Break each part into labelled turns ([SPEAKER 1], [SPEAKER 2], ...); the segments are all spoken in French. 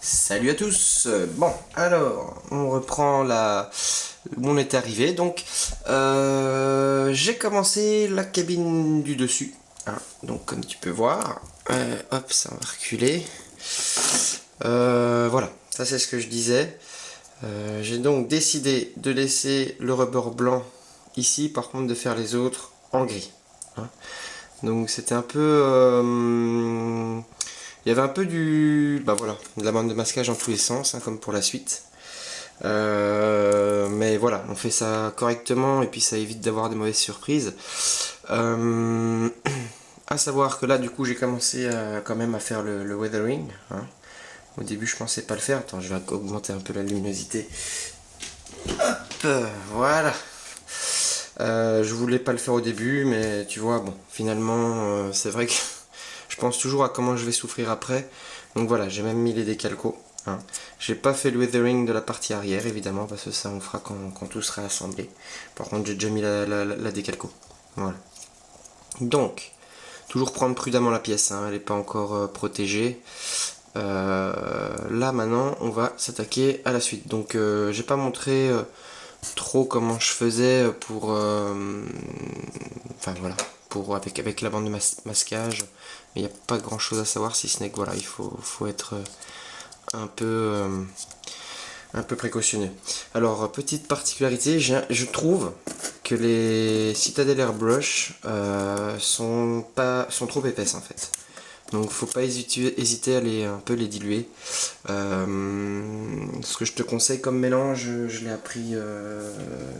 [SPEAKER 1] Salut à tous. Bon, alors, on reprend la... où on est arrivé. Donc, j'ai commencé la cabine du dessus. Hein, donc, comme tu peux voir, hop, ça va reculer. Voilà, ça c'est ce que je disais. J'ai donc décidé de laisser le rebord blanc ici, par contre de faire les autres en gris. Hein. Donc c'était un peu... il y avait un peu du... Bah voilà, de la bande de masquage dans tous les sens, hein, comme pour la suite. Mais voilà, on fait ça correctement et puis ça évite d'avoir des mauvaises surprises. À savoir que là, du coup, j'ai commencé quand même à faire le weathering. Hein. Au début, je pensais pas le faire. Attends, je vais augmenter un peu la luminosité. Hop, voilà. Je voulais pas le faire au début, mais tu vois, bon, finalement, c'est vrai que je pense toujours à comment je vais souffrir après. Donc voilà, j'ai même mis les décalcos. Hein. J'ai pas fait le weathering de la partie arrière, évidemment, parce que ça on fera quand tout sera assemblé. Par contre, j'ai déjà mis la décalco. Voilà. Donc, toujours prendre prudemment la pièce, hein, elle n'est pas encore protégée. Là maintenant on va s'attaquer à la suite. Donc j'ai pas montré trop comment je faisais pour enfin voilà, pour avec la bande de masquage, mais il n'y a pas grand chose à savoir si ce n'est que voilà, il faut être un peu un peu précautionneux. Alors petite particularité, je trouve que les Citadel Airbrush sont trop épaisses en fait. Donc faut pas hésiter à les diluer. Ce que je te conseille comme mélange, je l'ai appris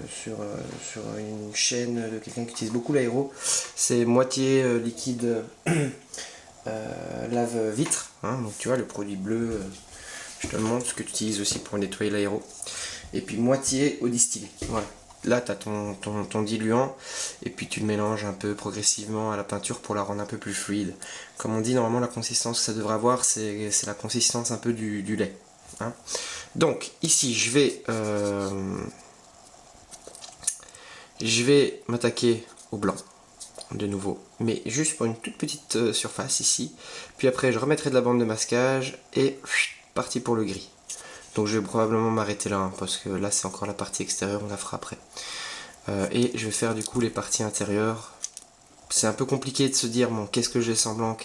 [SPEAKER 1] sur une chaîne de quelqu'un qui utilise beaucoup l'aéro. C'est moitié liquide lave vitre. Hein, donc tu vois le produit bleu, je te le montre, ce que tu utilises aussi pour nettoyer l'aéro. Et puis moitié eau distillée. Voilà. Là, tu as ton diluant et puis tu le mélanges un peu progressivement à la peinture pour la rendre un peu plus fluide. Comme on dit, normalement, la consistance que ça devrait avoir, c'est la consistance un peu du lait. Hein. Donc, ici, je vais m'attaquer au blanc, de nouveau, mais juste pour une toute petite surface ici. Puis après, je remettrai de la bande de masquage et parti pour le gris. Donc je vais probablement m'arrêter là, hein, parce que là c'est encore la partie extérieure, on la fera après. Et je vais faire du coup les parties intérieures. C'est un peu compliqué de se dire, bon, qu'est-ce que je laisse en blanc,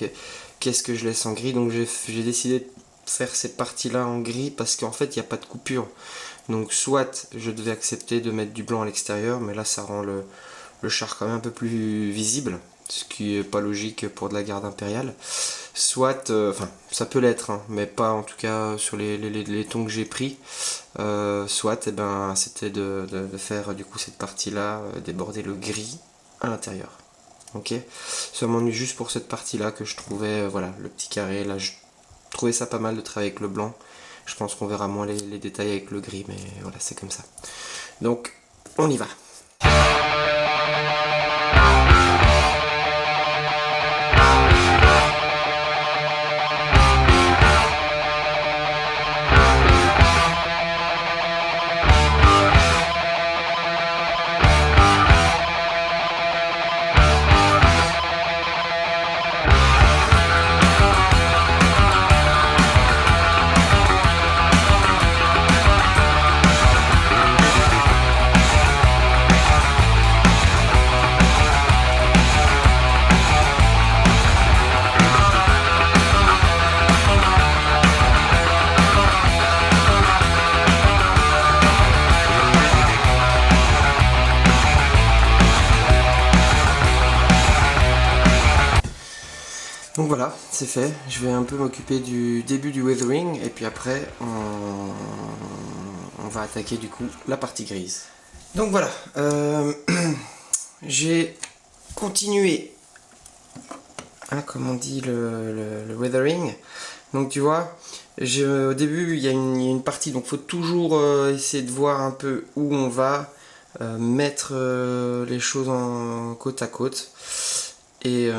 [SPEAKER 1] qu'est-ce que je laisse en gris. Donc j'ai décidé de faire ces parties-là en gris, parce qu'en fait il n'y a pas de coupure. Donc soit je devais accepter de mettre du blanc à l'extérieur, mais là ça rend le char quand même un peu plus visible, ce qui est pas logique pour de la garde impériale. Soit, enfin ça peut l'être, hein, mais pas en tout cas sur les tons que j'ai pris. Soit, c'était de faire du coup cette partie-là, déborder le gris à l'intérieur. Ok. Ça m'ennuie juste pour cette partie-là que je trouvais, voilà, le petit carré. Là, je trouvais ça pas mal de travailler avec le blanc. Je pense qu'on verra moins les détails avec le gris, mais voilà, c'est comme ça. Donc, on y va. Donc voilà, c'est fait. Je vais un peu m'occuper du début du weathering et puis après on va attaquer du coup la partie grise. Donc voilà, j'ai continué, hein, comme on dit, le weathering. Donc tu vois, au début il y a une partie, donc il faut toujours essayer de voir un peu où on va mettre les choses en côte à côte. Et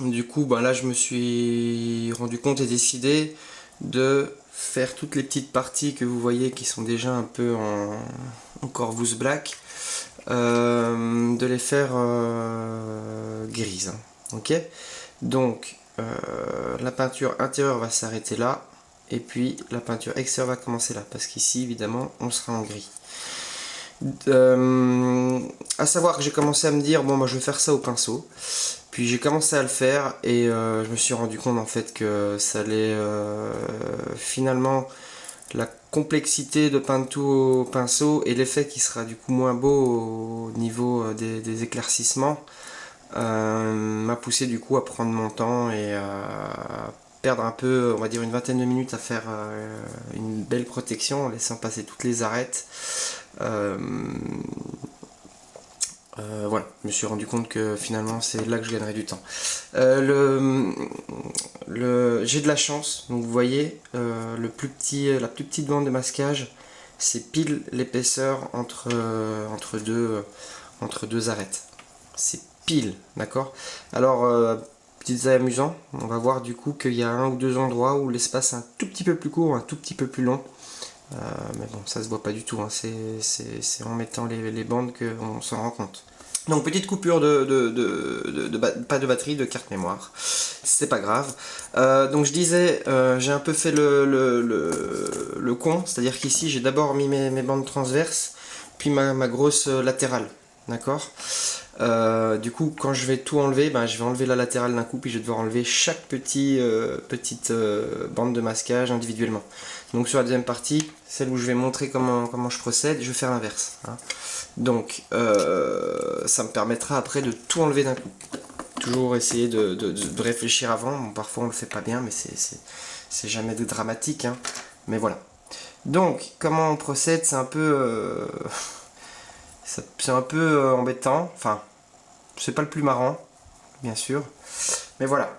[SPEAKER 1] du coup, ben là, je me suis rendu compte et décidé de faire toutes les petites parties que vous voyez qui sont déjà un peu en Corvus Black, de les faire grises. Hein. Ok. Donc, la peinture intérieure va s'arrêter là. et puis la peinture extérieure va commencer là, parce qu'ici évidemment on sera en gris. À savoir que j'ai commencé à me dire, bon, moi je vais faire ça au pinceau. Puis j'ai commencé à le faire et je me suis rendu compte en fait que ça allait finalement, la complexité de peindre tout au pinceau et l'effet qui sera du coup moins beau au niveau des éclaircissements m'a poussé du coup à prendre mon temps et à perdre un peu, on va dire une vingtaine de minutes à faire une belle protection en laissant passer toutes les arêtes. Voilà, je me suis rendu compte que finalement c'est là que je gagnerais du temps. J'ai de la chance, donc vous voyez, la plus petite bande de masquage, c'est pile l'épaisseur entre deux arêtes. C'est pile, d'accord. Alors, petit détail amusant, on va voir du coup qu'il y a un ou deux endroits où l'espace est un tout petit peu plus court, un tout petit peu plus long. Mais bon, ça se voit pas du tout, hein. C'est en mettant les bandes qu'on s'en rend compte. Donc petite coupure pas de batterie, de carte mémoire, c'est pas grave. Donc je disais, j'ai un peu fait le con, c'est-à-dire qu'ici j'ai d'abord mis mes bandes transverses, puis ma grosse latérale, d'accord. Du coup, quand je vais tout enlever, je vais enlever la latérale d'un coup, puis je vais devoir enlever chaque petite bande de masquage individuellement. Donc sur la deuxième partie, celle où je vais montrer comment je procède, je vais faire l'inverse, hein. Donc ça me permettra après de tout enlever d'un coup. Toujours essayer de réfléchir avant. Bon, parfois on le fait pas bien, mais c'est jamais de dramatique, hein. Mais voilà. Donc comment on procède, c'est un peu embêtant. Enfin, c'est pas le plus marrant, bien sûr. Mais voilà.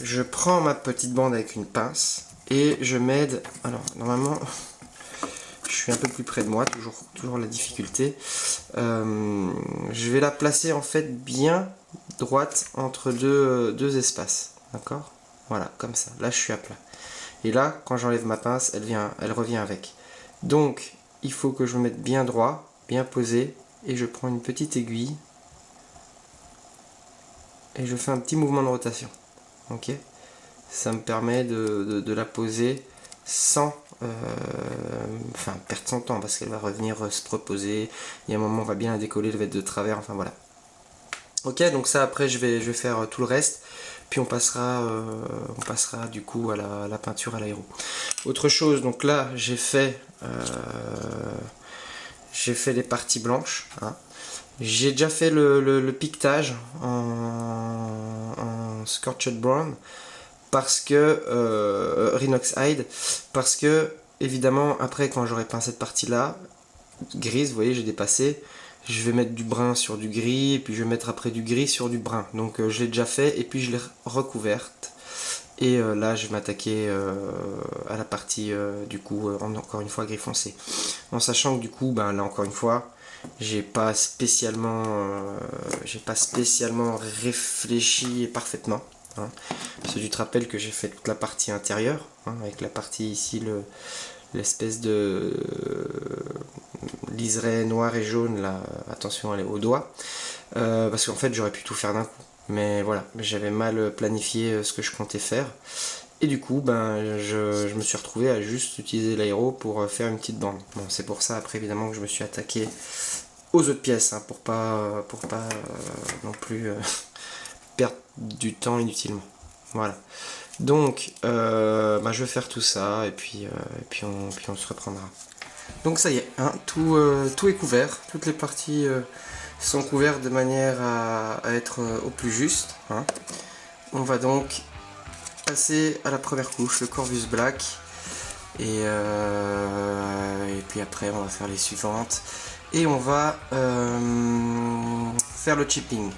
[SPEAKER 1] Je prends ma petite bande avec une pince et je m'aide. Alors normalement, je suis un peu plus près de moi, toujours la difficulté. Je vais la placer en fait bien droite entre deux espaces, d'accord. Voilà, comme ça. Là, je suis à plat. Et là, quand j'enlève ma pince, elle revient avec. Donc, il faut que je me mette bien droit, bien posé, et je prends une petite aiguille et je fais un petit mouvement de rotation. Ok. Ça me permet de la poser sans perdre son temps, parce qu'elle va revenir se reposer. Il y a un moment on va bien la décoller, elle va être de travers, enfin voilà. Ok, donc ça après je vais faire tout le reste, puis on passera du coup à la peinture à l'aéro. Autre chose, donc là j'ai fait les parties blanches, hein. J'ai déjà fait le piquetage en Scorched Brown, parce que Rhinox Hide, parce que évidemment après quand j'aurai peint cette partie là grise, vous voyez j'ai dépassé, je vais mettre du brun sur du gris et puis je vais mettre après du gris sur du brun, donc je l'ai déjà fait et puis je l'ai recouverte et là je vais m'attaquer à la partie du coup encore une fois gris foncé, en sachant que du coup là encore une fois j'ai pas spécialement réfléchi parfaitement, hein. Parce que tu te rappelles que j'ai fait toute la partie intérieure, hein, avec la partie ici, l'espèce de liseré noir et jaune là, attention au doigt, parce qu'en fait j'aurais pu tout faire d'un coup, mais voilà, j'avais mal planifié ce que je comptais faire, et du coup je me suis retrouvé à juste utiliser l'aéro pour faire une petite bande. Bon, c'est pour ça après évidemment que je me suis attaqué aux autres pièces, hein, pour pas non plus perdre du temps inutilement. Voilà. Donc, je vais faire tout ça et puis on se reprendra. Donc ça y est, hein, tout est couvert. Toutes les parties sont couvertes de manière à être au plus juste, hein. On va donc passer à la première couche, le Corvus Black. Et puis après, on va faire les suivantes. Et on va faire le chipping.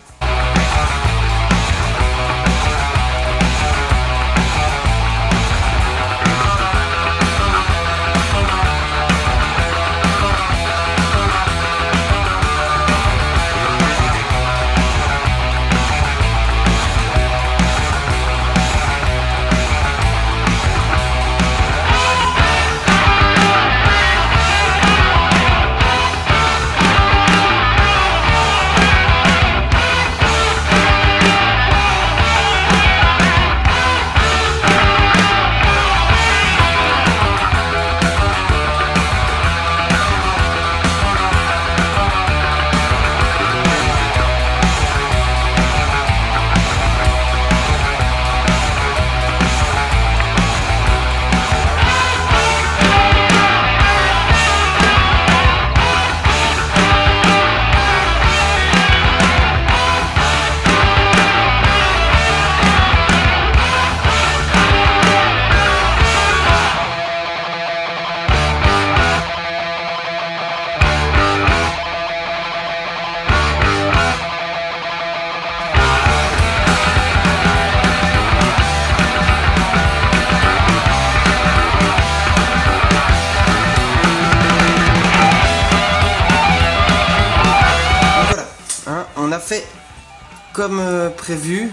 [SPEAKER 1] comme prévu,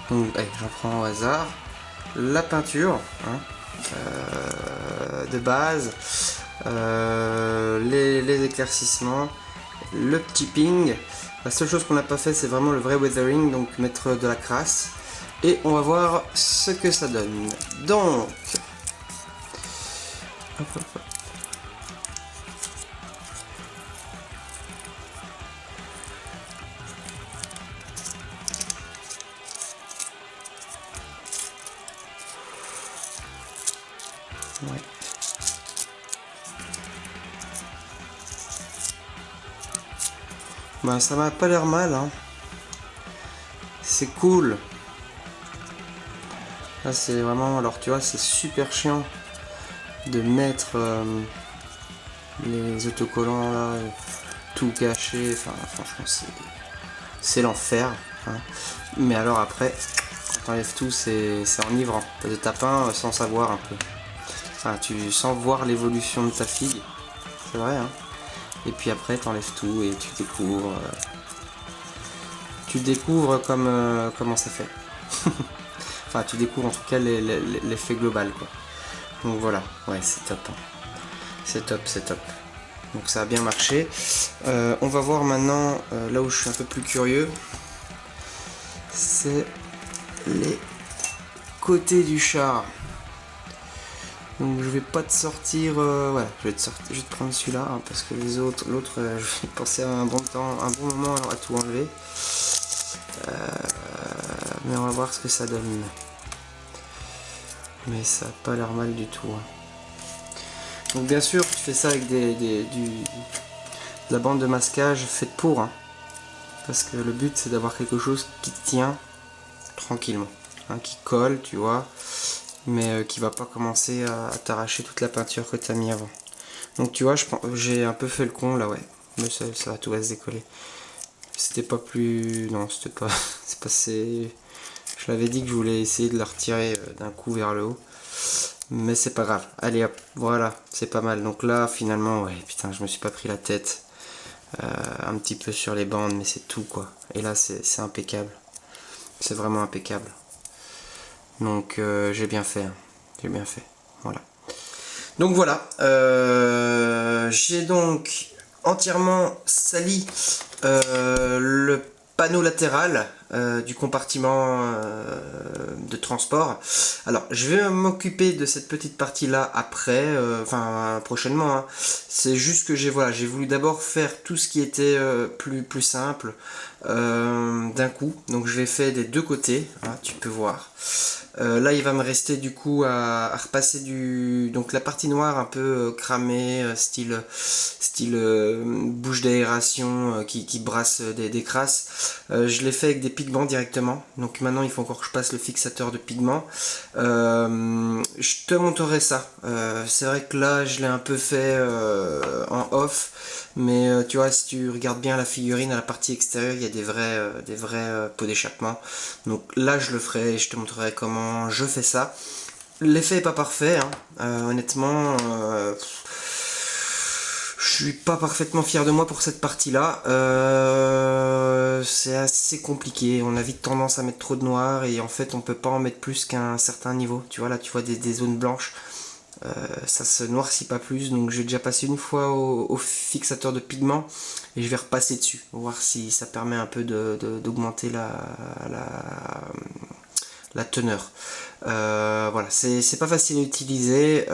[SPEAKER 1] donc allez, j'en prends au hasard, la peinture hein, de base, les éclaircissements, le chipping. La seule chose qu'on n'a pas fait, c'est vraiment le vrai weathering, donc mettre de la crasse. Et on va voir ce que ça donne. Donc, hop, hop, hop. Ouais. Bah, ça m'a pas l'air mal, hein. C'est cool. Là, c'est vraiment... Alors, tu vois, c'est super chiant de mettre les autocollants, là, tout caché. Enfin, franchement, c'est l'enfer. Hein. Mais alors, après, quand t'enlèves tout, c'est enivrant. T'as peint sans savoir un peu. Enfin, sans voir l'évolution de ta figue. C'est vrai, hein. Et puis après, t'enlèves tout et tu découvres... comment c'est fait. Enfin, tu découvres en tout cas l'effet global, quoi. Donc voilà, ouais, c'est top. Hein. C'est top, c'est top. Donc ça a bien marché. On va voir maintenant, là où je suis un peu plus curieux, c'est les côtés du char. Donc je vais pas te sortir, voilà, je vais te prendre celui-là hein, parce que l'autre, je vais penser à un bon moment à tout enlever. Mais on va voir ce que ça donne. Mais ça a pas l'air mal du tout. Hein. Donc bien sûr, tu fais ça avec de la bande de masquage faite pour. Hein, parce que le but c'est d'avoir quelque chose qui tient tranquillement. Hein, qui colle, tu vois. Mais qui va pas commencer à t'arracher toute la peinture que tu as mis avant. Donc tu vois, j'ai un peu fait le con là, ouais. Mais ça va, tout va se décoller. C'était pas plus... Non, c'était pas... c'est passé... Je l'avais dit que je voulais essayer de la retirer d'un coup vers le haut. Mais c'est pas grave. Allez hop, voilà, c'est pas mal. Donc là, finalement, ouais, putain, je me suis pas pris la tête. Un petit peu sur les bandes, mais c'est tout, quoi. Et là, c'est impeccable. C'est vraiment impeccable. Donc j'ai bien fait. Hein. J'ai bien fait. Voilà. Donc voilà. J'ai donc entièrement sali le panneau latéral du compartiment de transport. Alors je vais m'occuper de cette petite partie là après, enfin prochainement. Hein. C'est juste que j'ai voulu d'abord faire tout ce qui était plus simple d'un coup. Donc je l'ai fait des deux côtés, hein, tu peux voir. Là il va me rester du coup à repasser donc la partie noire un peu cramée, style bouche d'aération qui brasse des crasses. Je l'ai fait avec des pigments directement, donc maintenant il faut encore que je passe le fixateur de pigments. Je te montrerai ça. C'est vrai que là je l'ai un peu fait en off, mais tu vois, si tu regardes bien la figurine à la partie extérieure, il y a des vrais pots d'échappement. Donc là je le ferai et je te montrerai comment je fais ça. L'effet est pas parfait, hein. Honnêtement, je suis pas parfaitement fier de moi pour cette partie là. C'est assez compliqué, on a vite tendance à mettre trop de noir et en fait on peut pas en mettre plus qu'à un certain niveau. Tu vois là, tu vois des zones blanches. Ça se noircit pas plus, donc j'ai déjà passé une fois au fixateur de pigments et je vais repasser dessus, voir si ça permet un peu d'augmenter la teneur. Voilà, c'est pas facile à utiliser.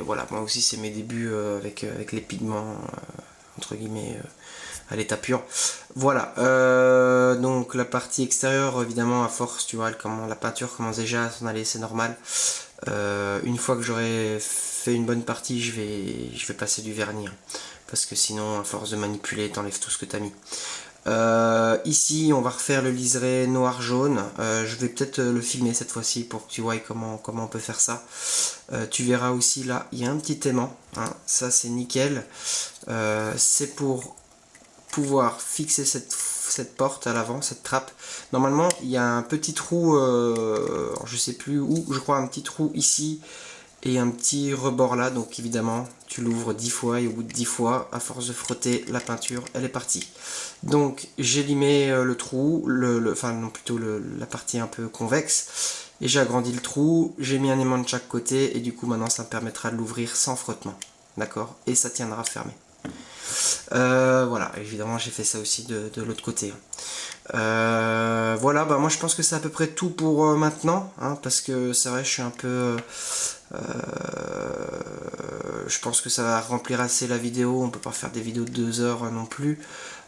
[SPEAKER 1] Voilà, moi aussi c'est mes débuts avec les pigments entre guillemets à l'état pur. Voilà, donc la partie extérieure, évidemment, à force, tu vois, la peinture commence déjà à s'en aller, c'est normal. Une fois que j'aurai fait une bonne partie, je vais passer du vernis. Hein, parce que sinon, à force de manipuler, t'enlèves tout ce que t'as mis. Ici, on va refaire le liseré noir-jaune. Je vais peut-être le filmer cette fois-ci pour que tu vois comment on peut faire ça. Tu verras aussi là, il y a un petit aimant. Hein, ça, c'est nickel. C'est pour pouvoir fixer cette porte à l'avant, cette trappe. Normalement, il y a un petit trou, je sais plus où, je crois un petit trou ici et un petit rebord là, donc évidemment tu l'ouvres 10 fois et au bout de 10 fois, à force de frotter, la peinture elle est partie. Donc j'ai limé le trou, enfin non plutôt la partie un peu convexe, et j'ai agrandi le trou, j'ai mis un aimant de chaque côté, et du coup maintenant ça me permettra de l'ouvrir sans frottement, d'accord, et ça tiendra fermé. Voilà, évidemment j'ai fait ça aussi de l'autre côté. Voilà, bah moi je pense que c'est à peu près tout pour maintenant, hein, parce que c'est vrai je suis un peu... je pense que ça va remplir assez la vidéo, on peut pas faire des vidéos de 2 heures non plus.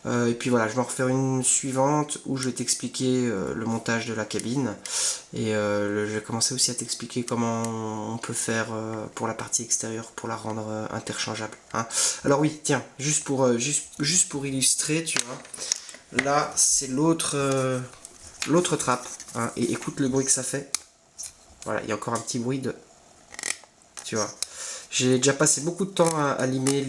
[SPEAKER 1] Et puis voilà, je vais en refaire une suivante où je vais t'expliquer le montage de la cabine. Et je vais commencer aussi à t'expliquer comment on peut faire pour la partie extérieure pour la rendre interchangeable. Hein. Alors oui, tiens, juste pour illustrer, tu vois, là c'est l'autre trappe. Hein, et écoute le bruit que ça fait. Voilà, il y a encore un petit bruit de... Tu vois. J'ai déjà passé beaucoup de temps à limer.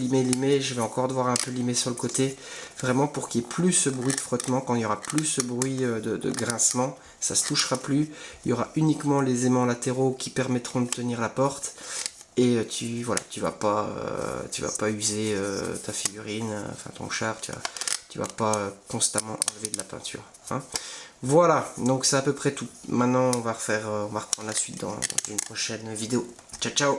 [SPEAKER 1] Je vais encore devoir un peu limer sur le côté. Vraiment pour qu'il n'y ait plus ce bruit de frottement. Quand il n'y aura plus ce bruit de grincement, ça se touchera plus. Il y aura uniquement les aimants latéraux qui permettront de tenir la porte. Et tu vas pas user ta figurine, enfin ton char. Tu vas pas constamment enlever de la peinture. Hein. Voilà, donc c'est à peu près tout. Maintenant on va reprendre la suite dans une prochaine vidéo. Ciao ciao.